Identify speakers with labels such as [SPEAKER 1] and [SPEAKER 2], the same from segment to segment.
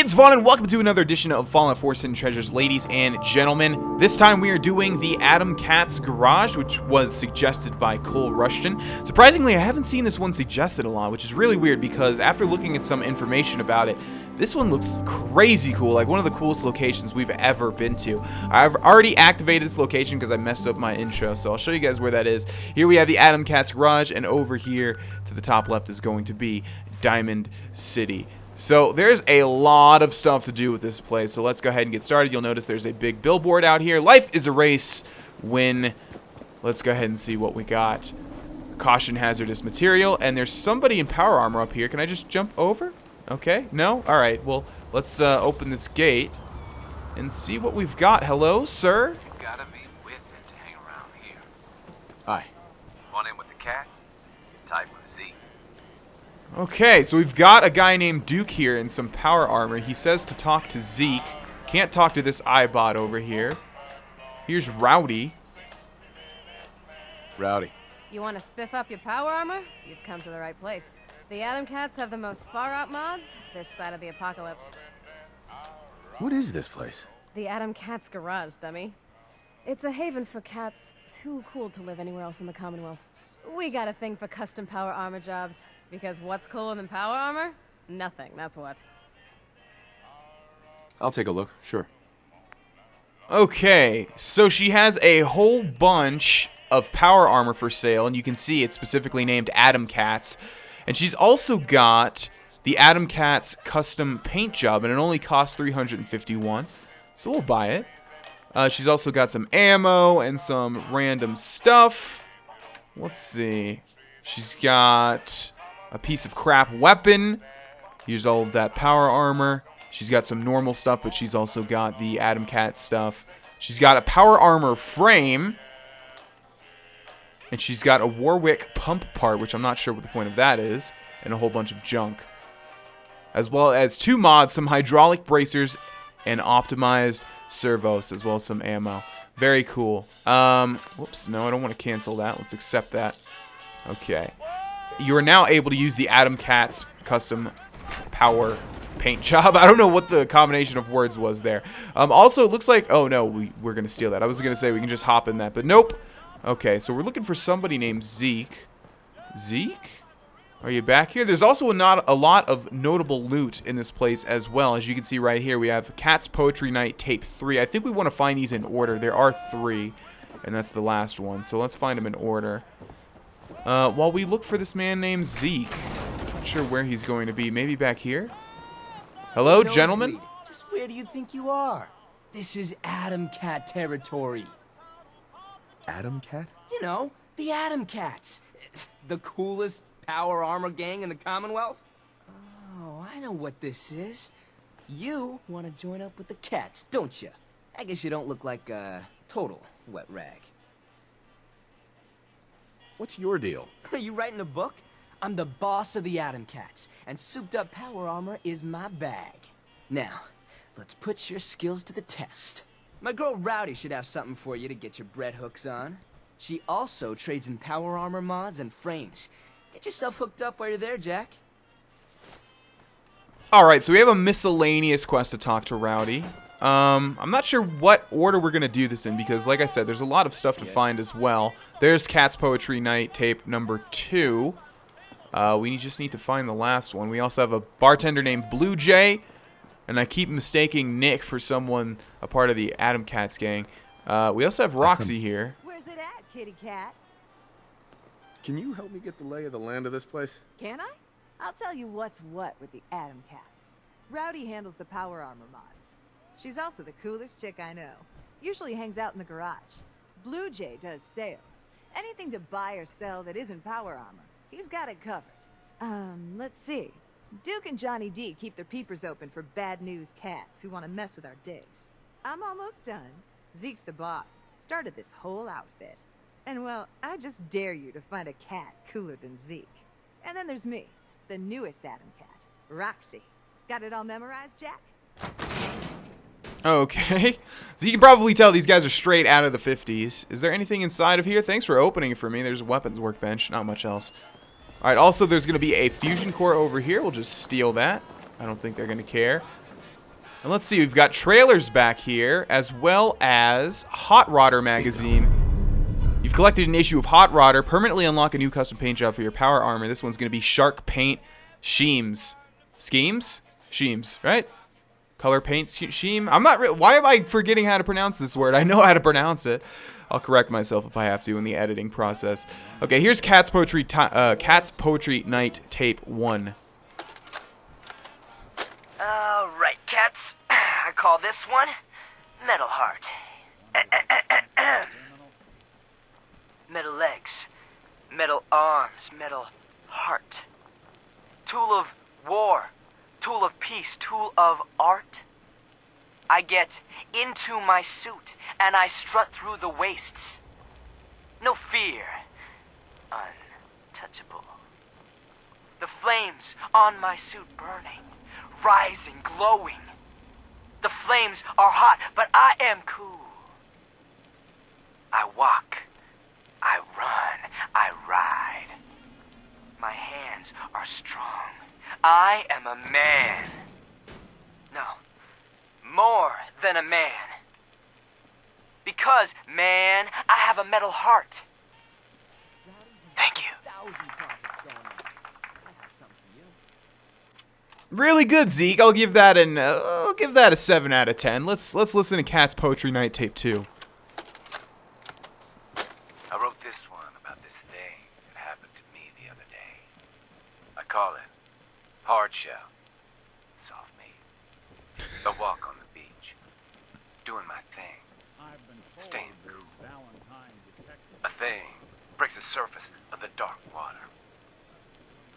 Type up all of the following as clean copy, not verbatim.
[SPEAKER 1] It's Vaughn and welcome to another edition of Fallen 4's Hidden Treasures, ladies and gentlemen. This time we are doing the Adam Cat's Garage, which was suggested by Cole Rushton. Surprisingly, I haven't seen this one suggested a lot, which is really weird because after looking at some information about it, this one looks crazy cool, like one of the coolest locations we've ever been to. I've already activated this location because I messed up my intro, so I'll show you guys where that is. Here we have the Adam Cat's Garage, and over here to the top left is going to be Diamond City. So there's a lot of stuff to do with this place, so let's go ahead and get started. You'll notice there's a big billboard out here. Life is a race. Win. Let's go ahead and see what we got. Caution hazardous material, and there's somebody in power armor up here. Can I just jump over? Okay, no? Alright, well, let's open this gate and see what we've got. Hello, sir?
[SPEAKER 2] You gotta be with it to hang around here.
[SPEAKER 1] Hi.
[SPEAKER 2] Want in with the cats? You type with Zeke.
[SPEAKER 1] Okay, so we've got a guy named Duke here in some power armor. He says to talk to Zeke. Can't talk to this iBot over here. Here's Rowdy.
[SPEAKER 3] Rowdy.
[SPEAKER 4] You want to spiff up your power armor? You've come to the right place. The Adam Cats have the most far-out mods this side of the apocalypse.
[SPEAKER 3] What is this place?
[SPEAKER 4] The Adam Cats Garage, dummy. It's a haven for cats too cool to live anywhere else in the Commonwealth. We got a thing for custom power armor jobs. Because what's cooler than power armor? Nothing, that's what.
[SPEAKER 3] I'll take a look, sure.
[SPEAKER 1] Okay, so she has a whole bunch of power armor for sale, and you can see it's specifically named Adam Cats. And she's also got the Adam Cat's custom paint job, and it only costs $351, so we'll buy it. She's also got some ammo and some random stuff. Let's see. She's got a piece of crap weapon. Here's all of that power armor. She's got some normal stuff, but she's also got the Adam Cat stuff. She's got a power armor frame. And she's got a Warwick pump part, which I'm not sure what the point of that is, and a whole bunch of junk. As well as two mods, some hydraulic bracers, and optimized servos, as well as some ammo. Very cool. Whoops, no, I don't want to cancel that. Let's accept that. Okay. You are now able to use the Adam Cat's custom power paint job. I don't know what the combination of words was there. Also, it looks like... Oh, no, we're going to steal that. I was going to say we can just hop in that, but nope. Okay, so we're looking for somebody named Zeke. Zeke? Are you back here? There's also not a lot of notable loot in this place as well. As you can see right here, we have Cat's Poetry Night Tape 3. I think we want to find these in order. There are 3, and that's the last one. So let's find them in order. While we look for this man named Zeke. Not sure where he's going to be. Maybe back here? Hello, gentlemen?
[SPEAKER 5] Just where do you think you are? This is Adam Cat territory.
[SPEAKER 3] Adam Cat?
[SPEAKER 5] You know, the Adam Cats. The coolest power armor gang in the Commonwealth. Oh, I know what this is. You want to join up with the cats, don't you? I guess you don't look like a total wet rag.
[SPEAKER 3] What's your deal?
[SPEAKER 5] Are you writing a book? I'm the boss of the Adam Cats, and souped-up power armor is my bag. Now, let's put your skills to the test. My girl Rowdy should have something for you to get your bread hooks on. She also trades in power armor mods and frames. Get yourself hooked up while you're there, Jack.
[SPEAKER 1] Alright, so we have a miscellaneous quest to talk to Rowdy. I'm not sure what order we're going to do this in because, like I said, there's a lot of stuff to find as well. There's Cat's Poetry Night Tape number 2. We just need to find the last one. We also have a bartender named Blue Jay. And I keep mistaking Nick for someone, a part of the Adam Cats gang. We also have Roxy here.
[SPEAKER 4] Where's it at, kitty cat?
[SPEAKER 3] Can you help me get the lay of the land of this place?
[SPEAKER 6] Can I? I'll tell you what's what with the Adam Cats. Rowdy handles the power armor mods. She's also the coolest chick I know. Usually hangs out in the garage. Blue Jay does sales. Anything to buy or sell that isn't power armor. He's got it covered. Let's see. Duke and Johnny D keep their peepers open for bad news cats who want to mess with our digs. I'm almost done. Zeke's the boss. Started this whole outfit. And well, I just dare you to find a cat cooler than Zeke. And then there's me, the newest Adam Cat, Roxy. Got it all memorized, Jack?
[SPEAKER 1] Okay. So you can probably tell these guys are straight out of the 50s. Is there anything inside of here? Thanks for opening it for me. There's a weapons workbench. Not much else. Alright, also there's going to be a fusion core over here. We'll just steal that. I don't think they're going to care. And let's see, we've got trailers back here, as well as Hot Rodder magazine. You've collected an issue of Hot Rodder. Permanently unlock a new custom paint job for your power armor. This one's going to be Shark Paint Schemes. Schemes? Schemes, right? Color paint scheme? I'm not why am I forgetting how to pronounce this word? I know how to pronounce it. I'll correct myself if I have to in the editing process. Okay, here's Cat's Poetry Night Tape 1.
[SPEAKER 5] Alright, cats. I call this one Metal Heart. Metal legs, metal arms, metal heart. Tool of war, tool of peace, tool of art. I get into my suit and I strut through the wastes. No fear, untouchable. The flames on my suit burning, rising, glowing. The flames are hot, but I am cool. I walk, I run, I ride. My hands are strong. I am a man. No, more than a man. Because, man, I have a metal heart. Thank you.
[SPEAKER 1] Really good, Zeke. I'll give that a 7 out of 10. Let's listen to Cat's Poetry Night Tape 2.
[SPEAKER 2] I wrote this one about this thing that happened to me the other day. I call it hard shell, soft meat. A walk on the beach, doing my thing, staying cool. A thing breaks the surface of the dark water.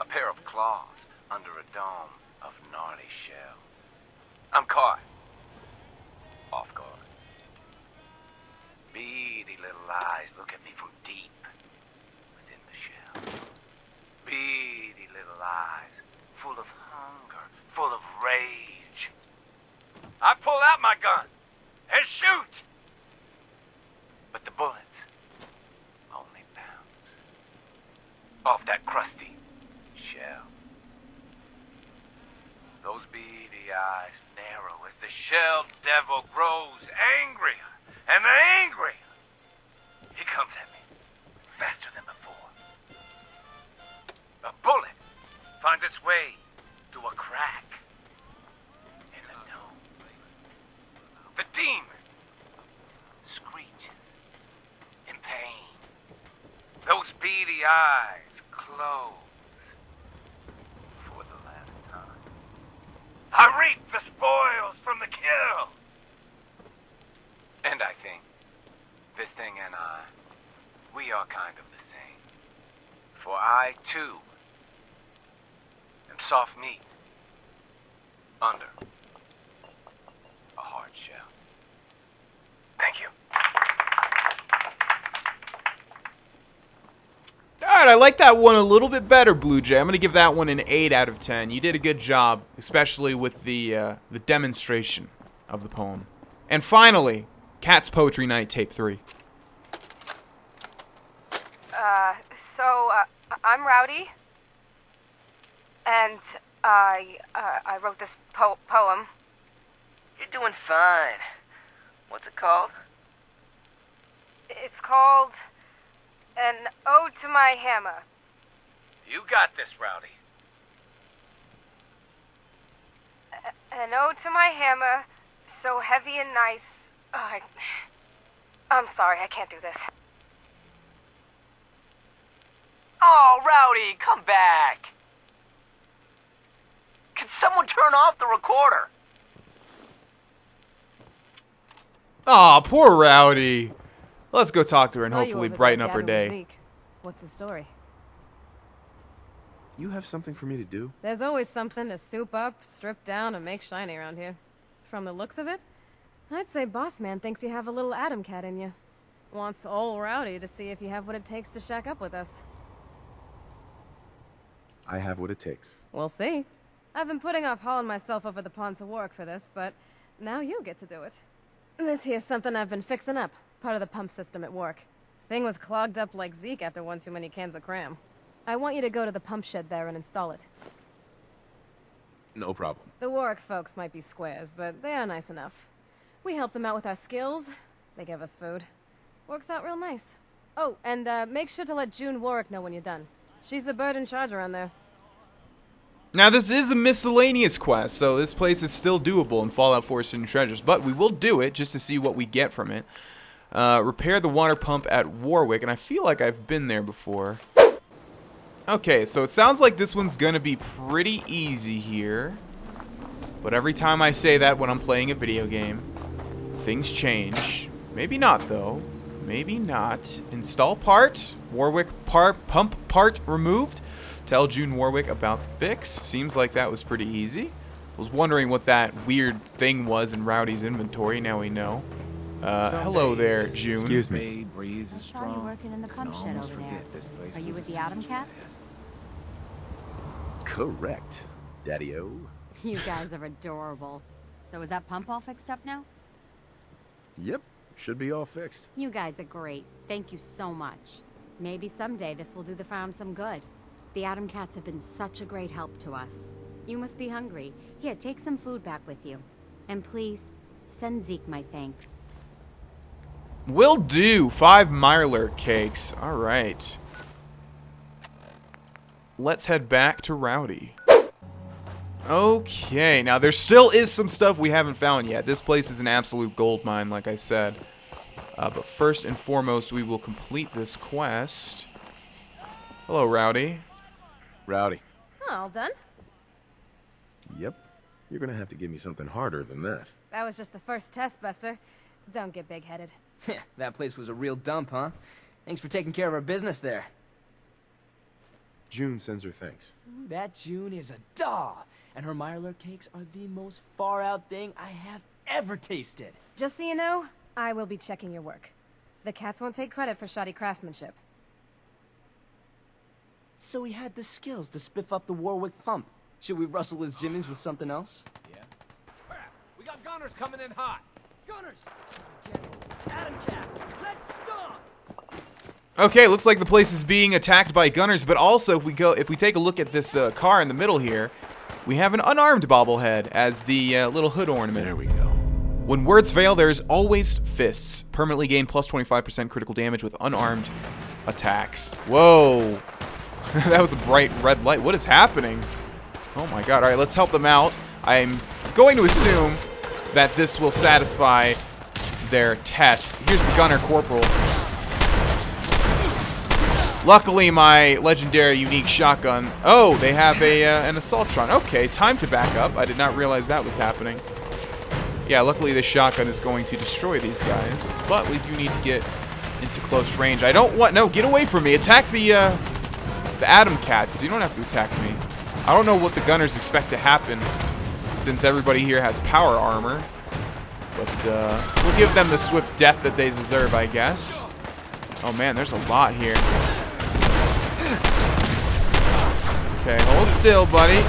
[SPEAKER 2] A pair of claws under a dome of gnarly shell. I'm caught, off guard. Beady little eyes look at me from deep within the shell. Beady little eyes, full of hunger, full of rage. I pull out my gun and shoot. But the bullets only bounce off that crusty shell. Those beady eyes narrow as the shell devil grows angrier and angrier. He comes at me faster than before. A bullet finds its way through a crack in the dome. The demon screeches in pain. Those beady eyes close for the last time. I reap the spoils from the kill. And I think this thing and I, we are kind of the same. For I, too, am soft meat under a hard shell. Thank you.
[SPEAKER 1] Alright, I like that one a little bit better, Blue Jay. I'm going to give that one an 8 out of 10. You did a good job, especially with the demonstration of the poem. And finally, Cat's Poetry Night Tape 3.
[SPEAKER 4] I'm Rowdy. And I wrote this poem.
[SPEAKER 5] You're doing fine. What's it called?
[SPEAKER 4] It's called An Ode to My Hammer.
[SPEAKER 2] You got this, Rowdy.
[SPEAKER 4] An ode to my hammer, so heavy and nice. I'm sorry, I can't do this.
[SPEAKER 5] Oh, Rowdy, come back. Can someone turn off the recorder?
[SPEAKER 1] Aw, poor Rowdy. Let's go talk to her and
[SPEAKER 4] Saw you
[SPEAKER 1] hopefully
[SPEAKER 4] over
[SPEAKER 1] brighten
[SPEAKER 4] there
[SPEAKER 1] up her
[SPEAKER 4] gabbing with
[SPEAKER 1] day.
[SPEAKER 4] Zeke. What's the story?
[SPEAKER 3] You have something for me to do?
[SPEAKER 4] There's always something to soup up, strip down, and make shiny around here. From the looks of it, I'd say Boss Man thinks you have a little Atom Cat in you. Wants old Rowdy to see if you have what it takes to shack up with us.
[SPEAKER 3] I have what it takes.
[SPEAKER 4] We'll see. I've been putting off hauling myself over the ponds of work for this, but now you get to do it. This here's something I've been fixing up, part of the pump system at work. Thing was clogged up like Zeke after one too many cans of cram. I want you to go to the pump shed there and install it.
[SPEAKER 3] No problem.
[SPEAKER 4] The Warwick folks might be squares, but they are nice enough. We help them out with our skills. They give us food. Works out real nice. Oh, and make sure to let June Warwick know when you're done. She's the bird in charge around there.
[SPEAKER 1] Now, this is a miscellaneous quest, so this place is still doable in Fallout 4's Hidden Treasures, but we will do it just to see what we get from it. Repair the water pump at Warwick, and I feel like I've been there before. Okay, so it sounds like this one's gonna be pretty easy here. But every time I say that when I'm playing a video game, things change. Maybe not, though. Maybe not. Install part. Warwick pump part removed. Tell June Warwick about the fix. Seems like that was pretty easy. Was wondering what that weird thing was in Rowdy's inventory. Now we know. Hello there, June.
[SPEAKER 3] Excuse me.
[SPEAKER 7] I saw you working in the pump shed over there. Are you with the Atom Cats?
[SPEAKER 3] Correct, Daddy-O.
[SPEAKER 7] You guys are adorable. So is that pump all fixed up now?
[SPEAKER 3] Yep, should be all fixed.
[SPEAKER 7] You guys are great. Thank you so much. Maybe someday this will do the farm some good. The Atom Cats have been such a great help to us. You must be hungry. Here, take some food back with you. And please, send Zeke my thanks.
[SPEAKER 1] Will do. 5 Myler cakes. All right. Let's head back to Rowdy. Okay, now there still is some stuff we haven't found yet. This place is an absolute gold mine, like I said. But first and foremost, we will complete this quest. Hello, Rowdy.
[SPEAKER 3] Rowdy.
[SPEAKER 4] Oh, all done?
[SPEAKER 3] Yep. You're gonna have to give me something harder than that.
[SPEAKER 4] That was just the first test, Buster. Don't get big-headed.
[SPEAKER 5] That place was a real dump, huh? Thanks for taking care of our business there.
[SPEAKER 3] June sends her thanks.
[SPEAKER 5] Ooh, that June is a doll. And her Myler cakes are the most far-out thing I have ever tasted.
[SPEAKER 4] Just so you know, I will be checking your work. The cats won't take credit for shoddy craftsmanship.
[SPEAKER 5] So he had the skills to spiff up the Warwick pump. Should we rustle his jimmies with something else?
[SPEAKER 2] Yeah. We got gunners coming in hot.
[SPEAKER 5] Gunners! Atom Cats, let's stop!
[SPEAKER 1] Okay, looks like the place is being attacked by gunners, but also if we take a look at this car in the middle here, we have an unarmed bobblehead as the little hood ornament.
[SPEAKER 3] There we go.
[SPEAKER 1] When words fail, there's always fists. Permanently gain plus 25% critical damage with unarmed attacks. Whoa. That was a bright red light. What is happening? Oh my god. Alright, let's help them out. I'm going to assume that this will satisfy their test. Here's the gunner corporal. Luckily, my legendary unique shotgun. Oh, they have an assaultron. Okay, time to back up. I did not realize that was happening. Yeah, luckily this shotgun is going to destroy these guys, but we do need to get into close range. I don't want... No, get away from me. Attack the Atom Cats. You don't have to attack me. I don't know what the gunners expect to happen since everybody here has power armor. But we'll give them the swift death that they deserve, I guess. Oh man, there's a lot here. Okay, hold still, buddy.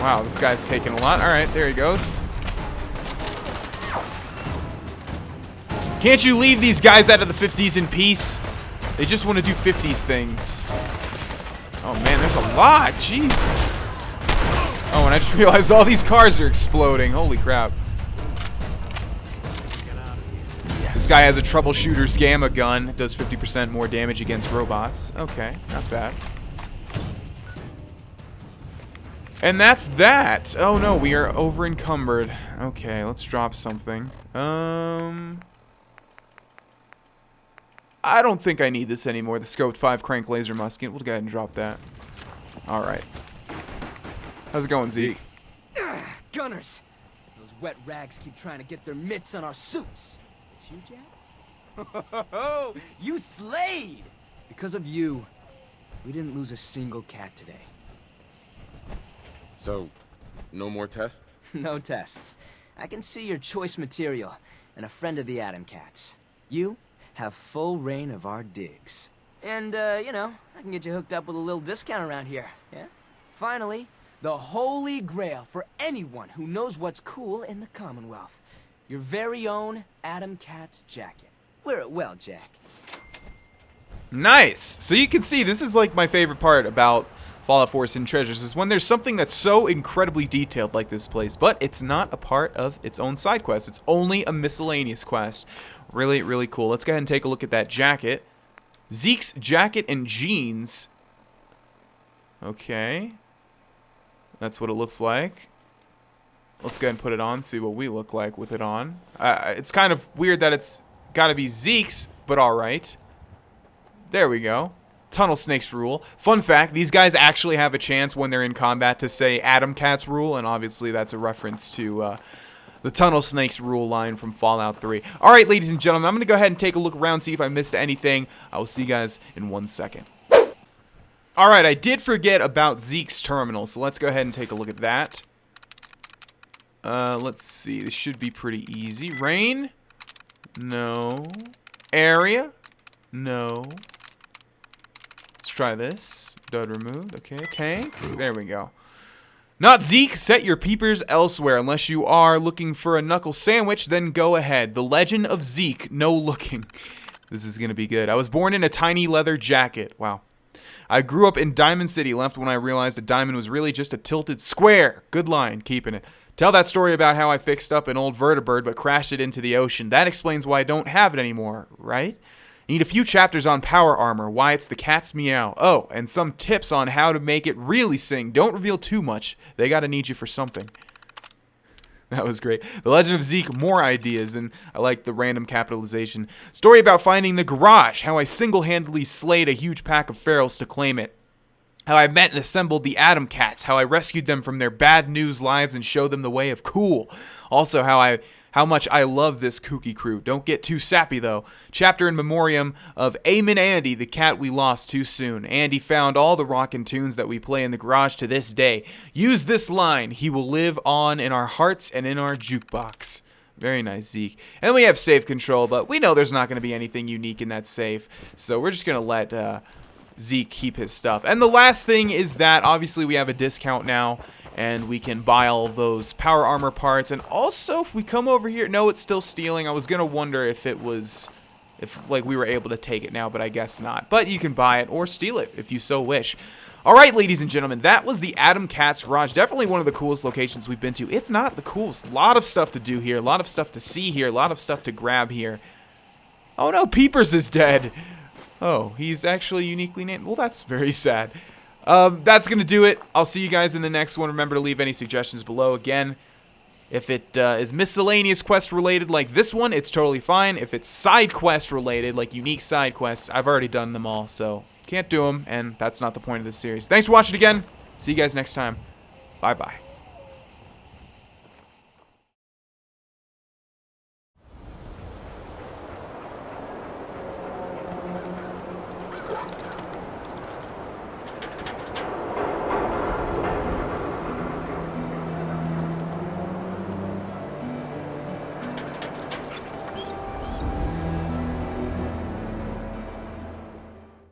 [SPEAKER 1] Wow, this guy's taking a lot. Alright, there he goes. Can't you leave these guys out of the 50s in peace? They just want to do 50s things. Oh man, there's a lot. Jeez. Oh, and I just realized all these cars are exploding. Holy crap. This guy has a troubleshooter's gamma gun. It does 50% more damage against robots. Okay, not bad. And that's that. Oh no, we are over encumbered. Okay, let's drop something. I don't think I need this anymore. The scoped 5 crank laser musket. We'll go ahead and drop that. Alright. How's it going, Zeke?
[SPEAKER 5] Gunners! Those wet rags keep trying to get their mitts on our suits. It's you, Jack? You slayed! Because of you, we didn't lose a single cat today.
[SPEAKER 3] So, no more tests?
[SPEAKER 5] No tests. I can see your choice material and a friend of the Atom Cats. You have full reign of our digs. And, you know, I can get you hooked up with a little discount around here, yeah? Finally, the holy grail for anyone who knows what's cool in the Commonwealth. Your very own Atom Cats jacket. Wear it well, Jack.
[SPEAKER 1] Nice. So you can see this is like my favorite part about Fallout 4's Hidden Treasures is when there's something that's so incredibly detailed like this place, but it's not a part of its own side quest. It's only a miscellaneous quest. Really, really cool. Let's go ahead and take a look at that jacket. Zeke's jacket and jeans. Okay. That's what it looks like. Let's go ahead and put it on, see what we look like with it on. It's kind of weird that it's got to be Zeke's, but alright. There we go. Tunnel snakes rule. Fun fact, these guys actually have a chance when they're in combat to say Atom Cats rule, and obviously that's a reference to the tunnel snakes rule line from Fallout 3. Alright, ladies and gentlemen, I'm going to go ahead and take a look around, see if I missed anything. I will see you guys in 1 second. Alright, I did forget about Zekes Terminal, so let's go ahead and take a look at that. Let's see, this should be pretty easy. Rain? No. Area? No. Let's try this. Dud removed. Okay, tank. There we go. Not Zeke. Set your peepers elsewhere. Unless you are looking for a knuckle sandwich, then go ahead. The Legend of Zeke. No looking. This is going to be good. I was born in a tiny leather jacket. Wow. I grew up in Diamond City. Left when I realized a diamond was really just a tilted square. Good line. Keeping it. Tell that story about how I fixed up an old vertibird but crashed it into the ocean. That explains why I don't have it anymore, right? Need a few chapters on power armor, why it's the cat's meow. Oh, and some tips on how to make it really sing. Don't reveal too much. They gotta need you for something. That was great. The Legend of Zeke, more ideas, and I like the random capitalization. Story about finding the garage, how I single-handedly slayed a huge pack of ferals to claim it. How I met and assembled the Atom Cats, how I rescued them from their bad news lives and showed them the way of cool. Also, how much I love this kooky crew. Don't get too sappy, though. Chapter in memoriam of Eamon Andy, the cat we lost too soon. Andy found all the rockin' tunes that we play in the garage to this day. Use this line. He will live on in our hearts and in our jukebox. Very nice, Zeke. And we have safe control, but we know there's not going to be anything unique in that safe. So we're just going to let Zeke keep his stuff. And the last thing is that, obviously, we have a discount now. And we can buy all those power armor parts. And also, if we come over here... No, it's still stealing. I was going to wonder if it was... If, like, we were able to take it now, but I guess not. But you can buy it or steal it if you so wish. Alright, ladies and gentlemen, that was the Atom Cats Garage. Definitely one of the coolest locations we've been to, if not the coolest. A lot of stuff to do here. A lot of stuff to see here. A lot of stuff to grab here. Oh no, Peepers is dead. Oh, he's actually uniquely named. Well, that's very sad. That's going to do it. I'll see you guys in the next one. Remember to leave any suggestions below. Again, if it is miscellaneous quest related like this one, it's totally fine. If it's side quest related, like unique side quests, I've already done them all, so can't do them, and that's not the point of this series. Thanks for watching again. See you guys next time. Bye-bye.